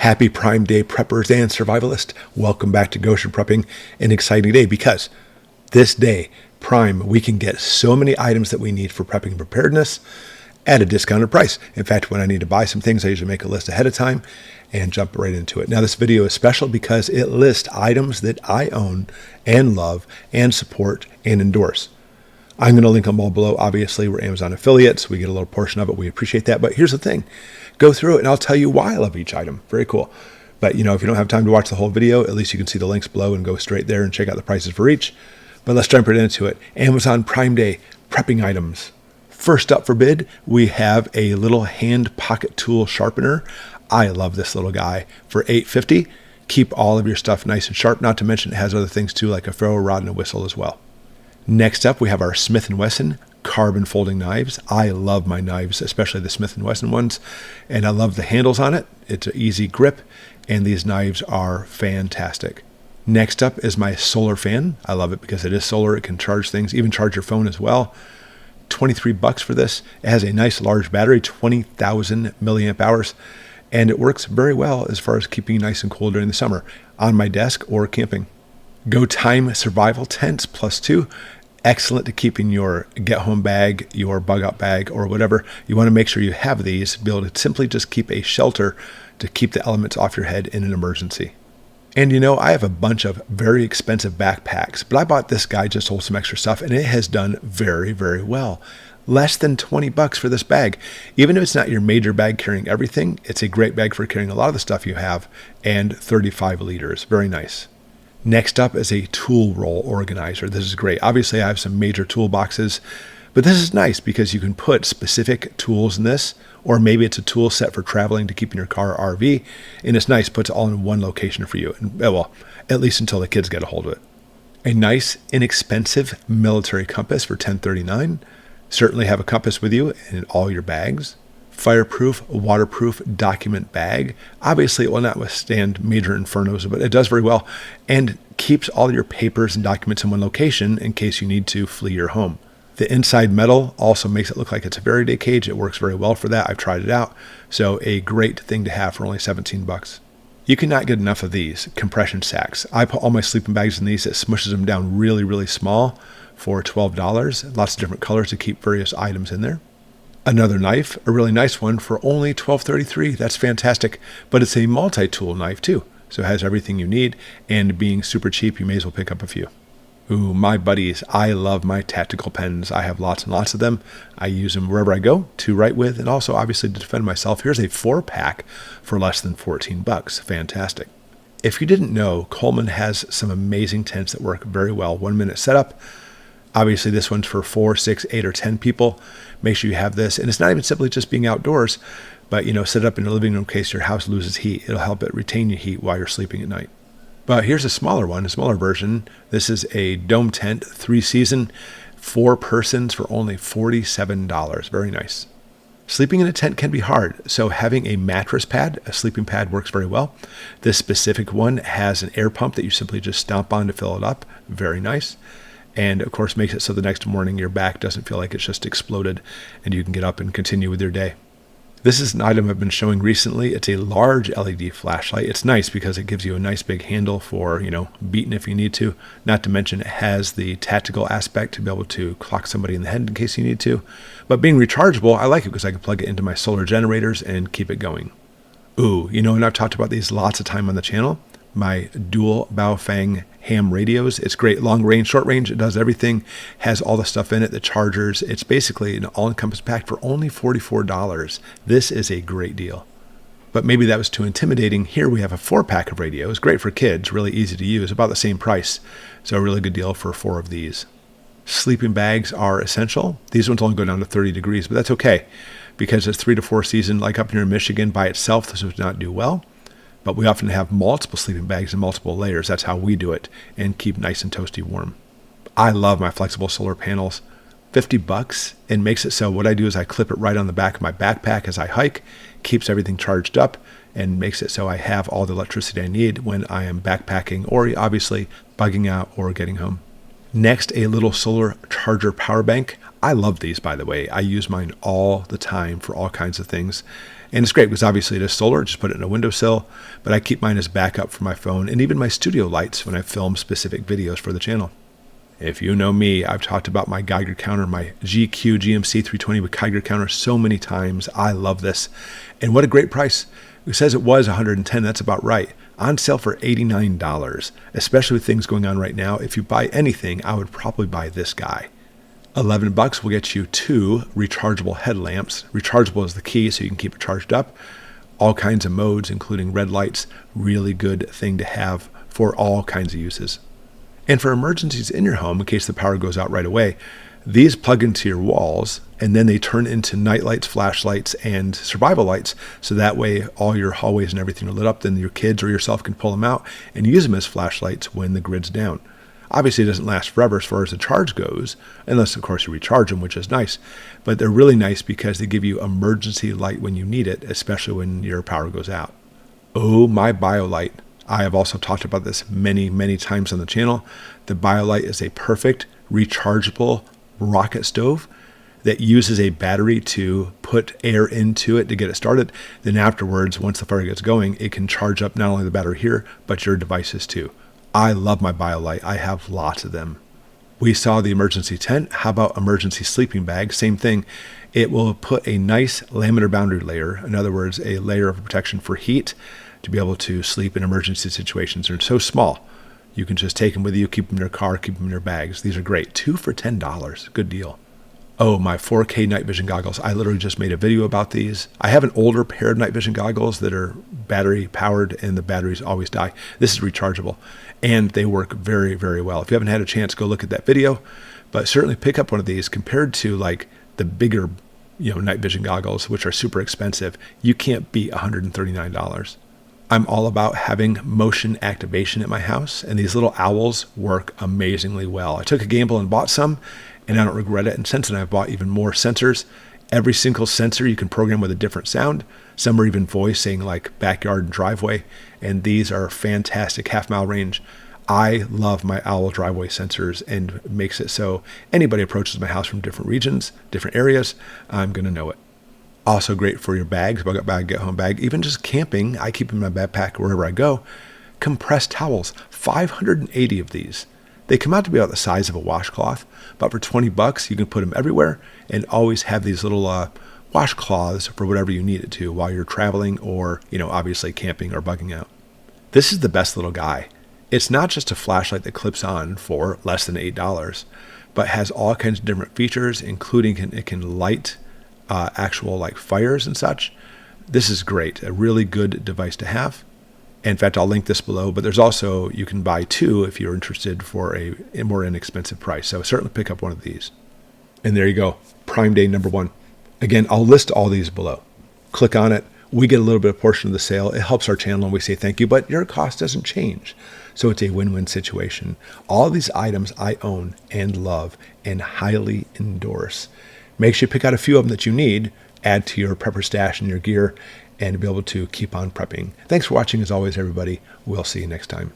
Happy Prime Day, preppers and survivalists. Welcome back to Goshen Prepping, an exciting day because this day, Prime, we can get so many items that we need for prepping and preparedness at a discounted price. In fact, when I need to buy some things, I usually make a list ahead of time and jump right into it. Now, this video is special because it lists items that I own and love and support and endorse. I'm going to link them all below. Obviously, we're Amazon affiliates. We get a little portion of it. We appreciate that. But here's the thing. Go through it and I'll tell you why I love each item. Very cool. But if you don't have time to watch the whole video, at least you can see the links below and go straight there and check out the prices for each. But let's jump right into it. Amazon Prime Day prepping items. First up for bid, we have a little hand pocket tool sharpener. I love this little guy for $8.50. Keep all of your stuff nice and sharp. Not to mention it has other things too, like a ferro rod and a whistle as well. Next up, we have our Smith & Wesson carbon folding knives. I love my knives, especially the Smith & Wesson ones, and I love the handles on it. It's an easy grip, and these knives are fantastic. Next up is my solar fan. I love it because it is solar. It can charge things, even charge your phone as well. $23 for this. It has a nice large battery, 20,000 milliamp hours, and it works very well as far as keeping you nice and cool during the summer on my desk or camping. Go Time Survival Tents +2. Excellent to keep in your get-home bag, your bug-out bag, or whatever. You want to make sure you have these, be able to simply just keep a shelter to keep the elements off your head in an emergency. And I have a bunch of very expensive backpacks, but I bought this guy just to hold some extra stuff, and it has done very, very well. Less than $20 for this bag. Even if it's not your major bag carrying everything, it's a great bag for carrying a lot of the stuff you have, and 35 liters. Very nice. Next up is a tool roll organizer. This is great. Obviously, I have some major toolboxes, but this is nice because you can put specific tools in this, or maybe it's a tool set for traveling to keep in your car or RV, and it's nice, puts it all in one location for you, and, well, at least until the kids get a hold of it. A nice, inexpensive military compass for $10.39. Certainly have a compass with you in all your bags. Fireproof, waterproof document bag. Obviously, it will not withstand major infernos, but it does very well and keeps all your papers and documents in one location in case you need to flee your home. The inside metal also makes it look like it's a Faraday cage. It works very well for that. I've tried it out. So a great thing to have for only $17. You cannot get enough of these compression sacks. I put all my sleeping bags in these. It smushes them down really, really small for $12. Lots of different colors to keep various items in there. Another knife, a really nice one for only $12.33. That's fantastic, but it's a multi-tool knife too. So it has everything you need, and being super cheap, you may as well pick up a few. Ooh, my buddies, I love my tactical pens. I have lots and lots of them. I use them wherever I go to write with, and also obviously to defend myself. Here's a 4-pack for less than $14. Fantastic. If you didn't know, Coleman has some amazing tents that work very well. 1-minute setup. Obviously, this one's for 4, 6, 8, or 10 people. Make sure you have this. And it's not even simply just being outdoors, but, set it up in the living room in case your house loses heat. It'll help it retain your heat while you're sleeping at night. But here's a smaller one, a smaller version. This is a dome tent, 3-season, 4 persons for only $47. Very nice. Sleeping in a tent can be hard, so having a mattress pad, a sleeping pad, works very well. This specific one has an air pump that you simply just stomp on to fill it up. Very nice. And of course makes it so the next morning your back doesn't feel like it's just exploded and you can get up and continue with your day. This is an item I've been showing recently. It's a large LED flashlight. It's nice because it gives you a nice big handle for, beating if you need to. Not to mention it has the tactical aspect to be able to clock somebody in the head in case you need to. But being rechargeable, I like it because I can plug it into my solar generators and keep it going. Ooh, and I've talked about these lots of time on the channel. My dual Baofeng ham radios. It's great, long range, short range. It does everything, has all the stuff in it, the chargers. It's basically an all-encompassing pack for only $44. This is a great deal. But maybe that was too intimidating. Here we have a 4-pack of radios. Great for kids, really easy to use, about the same price. So a really good deal for 4 of these. Sleeping bags are essential. These ones only go down to 30 degrees, but that's okay because it's 3 to 4 season, like up here in Michigan by itself, this would not do well. But we often have multiple sleeping bags and multiple layers. That's how we do it and keep nice and toasty warm. I love my flexible solar panels. $50 and makes it so what I do is I clip it right on the back of my backpack as I hike, keeps everything charged up, and makes it so I have all the electricity I need when I am backpacking or obviously bugging out or getting home. Next, a little solar charger power bank. I love these, by the way. I use mine all the time for all kinds of things. And it's great because obviously it is solar, just put it in a windowsill, but I keep mine as backup for my phone and even my studio lights when I film specific videos for the channel. If you know me, I've talked about my Geiger Counter, my GQ GMC 320 with Geiger Counter so many times. I love this. And what a great price. It says it was $110. That's about right. On sale for $89, especially with things going on right now. If you buy anything, I would probably buy this guy. $11 will get you 2 rechargeable headlamps. Rechargeable is the key, so you can keep it charged up. All kinds of modes, including red lights. Really good thing to have for all kinds of uses. And for emergencies in your home, in case the power goes out right away, these plug into your walls and then they turn into night lights, flashlights, and survival lights. So that way all your hallways and everything are lit up. Then your kids or yourself can pull them out and use them as flashlights when the grid's down. Obviously, it doesn't last forever as far as the charge goes, unless, of course, you recharge them, which is nice. But they're really nice because they give you emergency light when you need it, especially when your power goes out. Oh, my BioLite. I have also talked about this many, many times on the channel. The BioLite is a perfect rechargeable rocket stove that uses a battery to put air into it to get it started. Then afterwards, once the fire gets going, it can charge up not only the battery here, but your devices too. I love my BioLite. I have lots of them. We saw the emergency tent. How about emergency sleeping bag? Same thing. It will put a nice laminar boundary layer, in other words, a layer of protection for heat, to be able to sleep in emergency situations. They're so small. You can just take them with you, keep them in your car, keep them in your bags. These are great. 2 for $10. Good deal. Oh, my 4K night vision goggles. I literally just made a video about these. I have an older pair of night vision goggles that are battery powered and the batteries always die. This is rechargeable and they work very, very well. If you haven't had a chance, go look at that video, but certainly pick up one of these compared to like the bigger, night vision goggles, which are super expensive. You can't beat $139. I'm all about having motion activation at my house, and these little owls work amazingly well. I took a gamble and bought some, and I don't regret it. And since then, I've bought even more sensors. Every single sensor you can program with a different sound. Some are even voice, saying like backyard and driveway, and these are fantastic half-mile range. I love my owl driveway sensors, and it makes it so anybody approaches my house from different regions, different areas, I'm going to know it. Also great for your bags, bug out bag, get home bag, even just camping. I keep in my backpack wherever I go. Compressed towels, 580 of these. They come out to be about the size of a washcloth, but for $20, you can put them everywhere and always have these little washcloths for whatever you need it to while you're traveling or, obviously camping or bugging out. This is the best little guy. It's not just a flashlight that clips on for less than $8, but has all kinds of different features, including it can light actual like fires and such. This is great. A really good device to have. In fact, I'll link this below, but there's also, you can buy 2 if you're interested for a more inexpensive price. So certainly pick up one of these. And there you go. Prime Day number 1. Again, I'll list all these below. Click on it. We get a little bit of portion of the sale. It helps our channel and we say thank you, but your cost doesn't change. So it's a win-win situation. All these items I own and love and highly endorse. Make sure you pick out a few of them that you need, add to your prepper stash and your gear, and be able to keep on prepping. Thanks for watching as always, everybody. We'll see you next time.